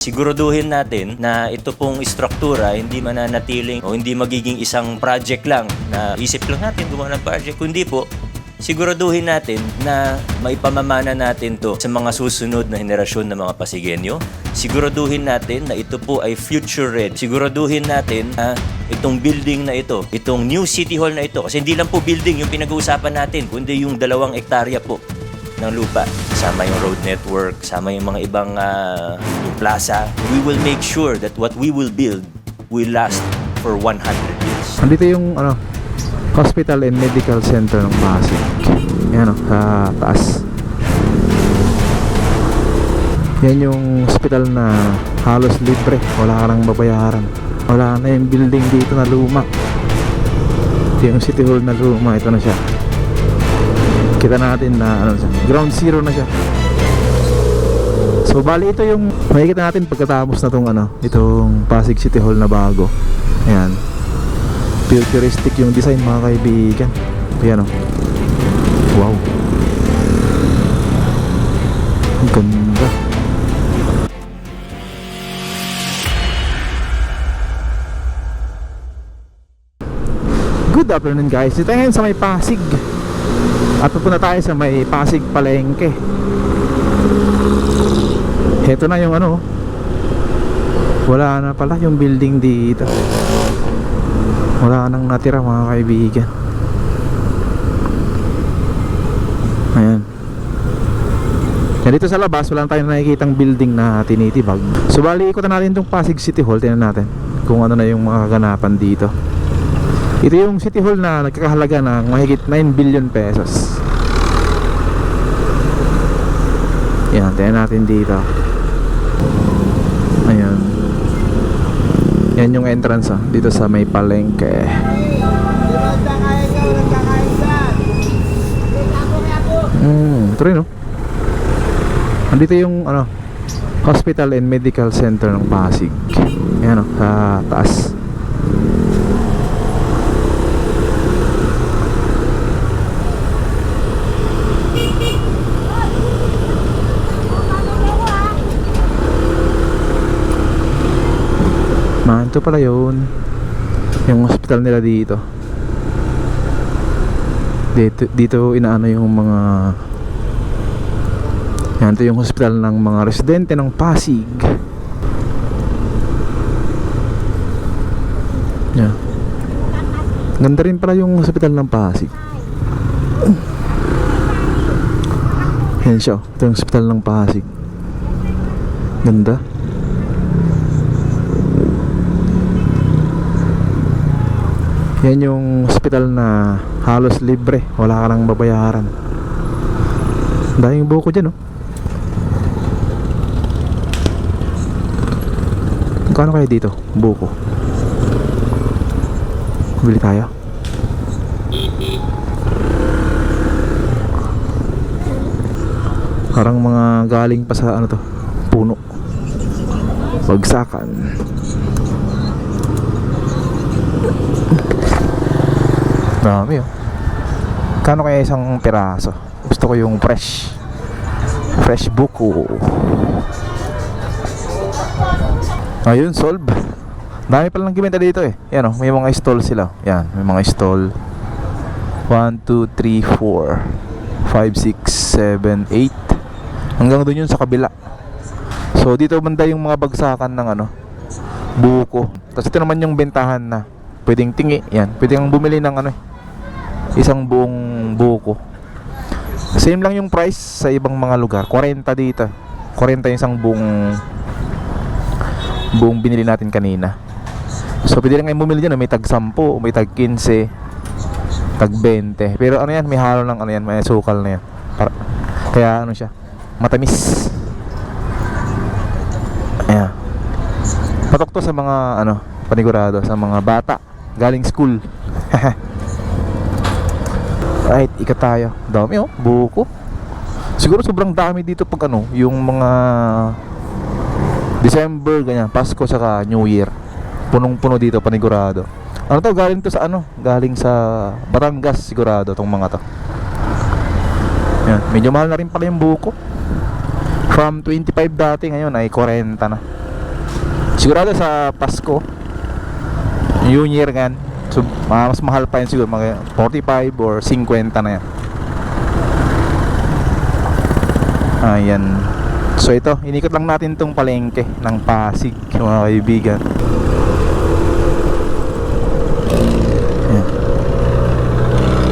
Siguraduhin natin na ito pong istruktura hindi mananatiling o hindi magiging isang project lang na isip lang natin gumawa ng project, kundi po siguraduhin natin na maipamamana natin to sa mga susunod na henerasyon ng mga Pasigueño. Siguraduhin natin na ito po ay future ready. Siguraduhin natin na itong building na ito, itong new city hall na ito, kasi hindi lang po building yung pinag-uusapan natin, kundi yung 2 hektarya po ng lupa. Kasama yung road network, kasama yung mga ibang yung plaza. We will make sure that what we will build will last for 100 years. Andito yung Hospital and Medical Center ng Pasig. Yan sa taas. Yan yung hospital na halos libre. Wala ka nang babayaran. Wala na yung building dito na luma. Ito yung City Hall na luma. Ito na siya. Kita natin na ground zero na siya. So bali ito yung makikita natin pagkatapos na itong Pasig City Hall na bago. Ayan. Futuristic yung design, mga kaibigan. Ayan wow. Ang ganda. Good afternoon guys. Dito ngayon sa may Pasig. At pupunta tayo sa may Pasig Palengke. Heto na yung wala na pala yung building dito. Wala nang natira, mga kaibigan. Ayan. Yan dito sa labas, wala tayong nakikitang building na tinitibag. So bali, ikutan natin itong Pasig City Hall. Tingnan natin kung ano na yung mga kaganapan dito. Ito yung City Hall na nagkakahalaga ng mahigit 9 billion pesos. Yan, tingnan natin dito. Ayan. Yan yung entrance dito sa may palengke. Ito rin andito yung Hospital and Medical Center ng Pasig. Ayan sa taas. Ito pala yun, yung hospital nila dito. Dito inaano yung mga yan, ito yung hospital ng mga residente ng Pasig. Yan. Ganda rin pala yung hospital ng Pasig. Yan siya, ito yung hospital ng Pasig. Ganda. Yan yung hospital na halos libre. Wala ka nang babayaran. Daming buko dyan Magkano kaya dito? Buko. Bili tayo. Parang mga galing pa sa puno. Bagsakan. Dami Kano kaya isang piraso? Gusto ko yung fresh buko. Ayun, solve. Dami palang gimenta dito Yan may mga stall sila. Yan, may mga stall 1, 2, 3, 4 5, 6, 7, 8 hanggang doon yun sa kabila. So dito banda yung mga bagsakan ng buko. Tapos ito naman yung bentahan na pwedeng tingi. Yan, pwedeng bumili ng isang buong buko. Same lang yung price sa ibang mga lugar. 40 dito. 40 yung isang buong binili natin kanina. So pwede lang kayo bumili dyan. May tag 10, may tag 15, tag 20. Pero yan, may halo ng yan, may sukal na yan. Kaya siya, matamis. Ayan. Patok to sa mga panigurado, sa mga bata galing school. Right, ikat tayo. Dami buko. Siguro sobrang dami dito pag yung mga December ganyan, Pasko saka New Year. Punong-puno dito, panigurado. Galing to sa galing sa Batangas sigurado tong mga to. Yan, medyo mahal na rin pala yung buko. From 25 dati, ngayon ay 40 na. Sigurado sa Pasko, New Year gan. So, mas mahal pa yun siguro, mga 45 or 50 na yan. Ayan. So ito, inikot lang natin tong palengke ng Pasig, mga kaibigan. Ayan.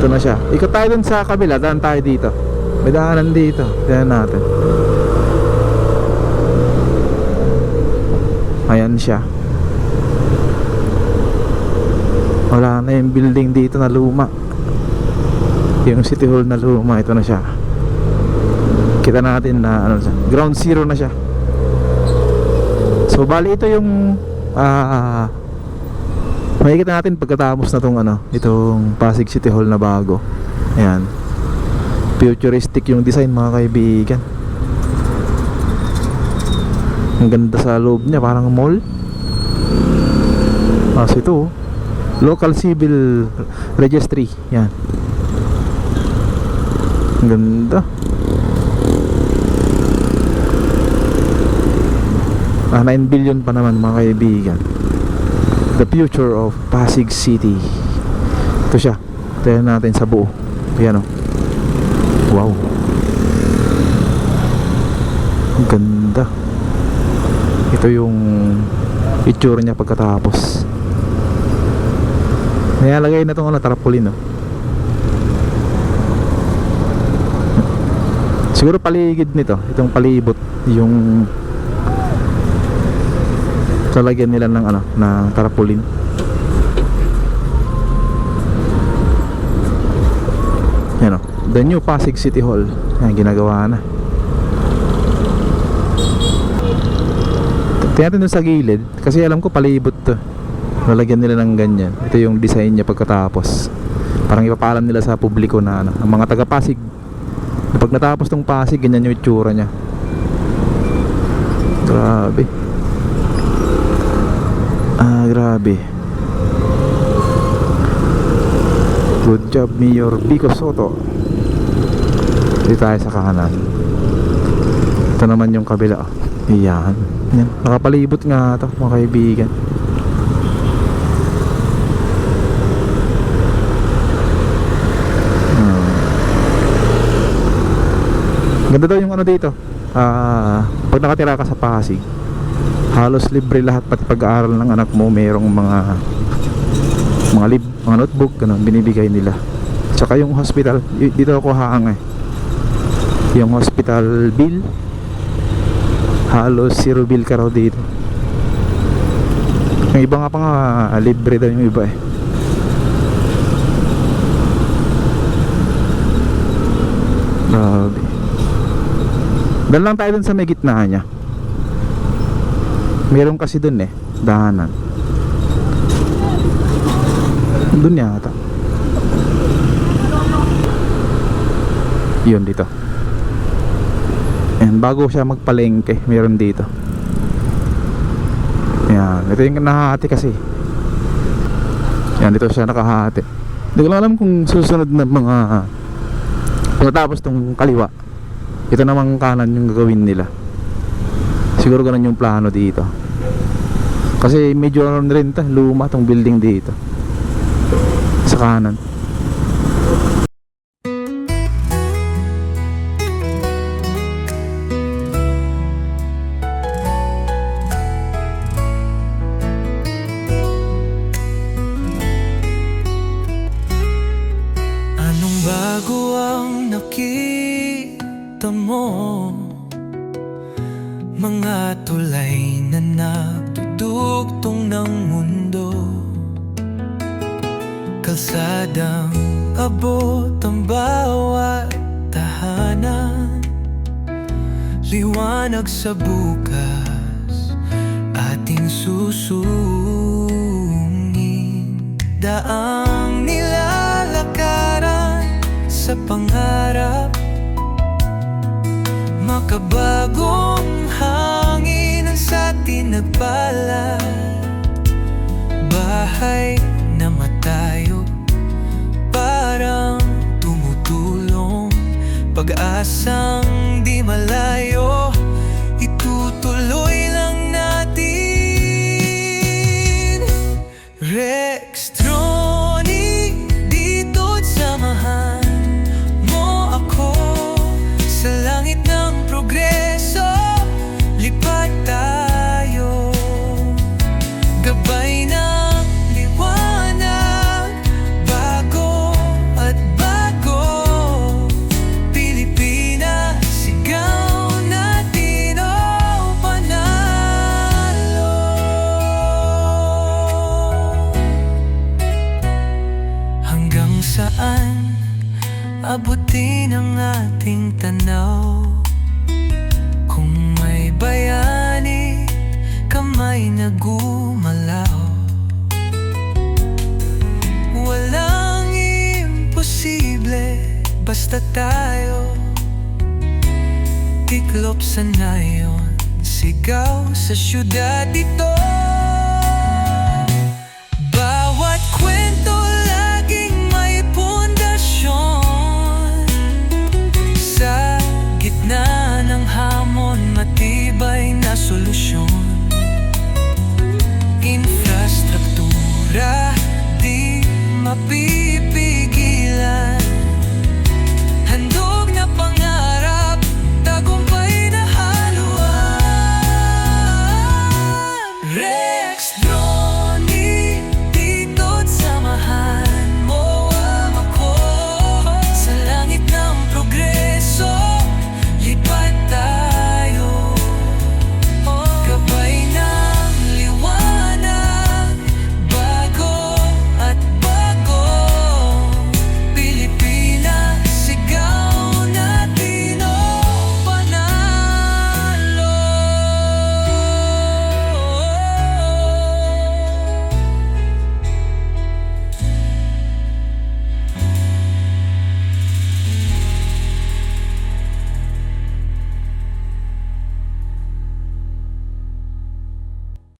Ito na siya. Ikot tayo dun sa kabila, daan tayo dito. May daanan dito, tignan natin. Ayan siya. Wala na yung building dito na luma. Yung City Hall na luma, ito na siya. Kita natin na ano siya, ground zero na siya. So bali ito yung makikita natin pagkatapos na tong itong Pasig City Hall na bago. Ayan. Futuristic yung design, mga kaibigan. Ang ganda sa loob niya, parang mall. So ito Local Civil Registry. Yan. Ang ganda. 9 billion pa naman, mga kaibigan. The future of Pasig City. Ito siya. Tignan natin sa buo. Ayan o. Wow. Ang ganda. Ito yung itsura niya pagkatapos. Nilalagay na itong tarpaulin, no? Siguro paligid nito, itong palibot, yung lalagyan nila ng ng tarpaulin. Yan, the new Pasig City Hall. Yan, ginagawa na. Tingnan natin sa gilid, kasi alam ko palibot to. Lalagyan nila ng ganyan. Ito yung design niya pagkatapos. Parang ipapaalam nila sa publiko na ang mga taga Pasig, pag natapos tong Pasig, ganyan yung itsura niya. Grabe. Grabe. Good job, Mayor Vico Soto. Dito tayo sa kanan. Ito naman yung kabila. Ayan. Yan. Nakapalibot nga ito, mga kaibigan. Ganda daw yung dito. Pag nakatira ka sa Pasig, halos libre lahat, pati pag-aaral ng anak mo, mayroong mga notebook, ganun, binibigay nila. Tsaka yung hospital, dito ako haang yung hospital bill, halos zero bill ka raw dito. Yung iba nga pa nga, libre daw yung iba Grabe. Dahil lang tayo dun sa may gitna niya. Meron kasi dun dahanan. Dun yata. Yun dito. Ayan, bago siya magpalengke, meron dito. Ayan, ito yung nakahati kasi. Ayan, dito siya nakahati. Hindi ko lang alam kung susunod na mga pagkatapos tong kaliwa, ito namang kanan yung gagawin nila. Siguro ganun yung plano dito. Kasi medyo rin luma tong building dito sa kanan. Anong bago ang nakita mo? Mga tulay na nagdudugtong ng mundo, kalsadang abot ang bawat tahanan, liwanag sa bukas ating susungin, daang nilalakaran sa pangarap, makabagong hangin ang sa atin nagpalad, bahay na matayo parang tumutulong, pag-asang di malayo, itutuloy lang natin. abutin ang ating tanaw. Kung may bayani, kamay na gumalaw. Walang imposible, basta tayo tiklop sa nayon. Sigaw sa syudad ito,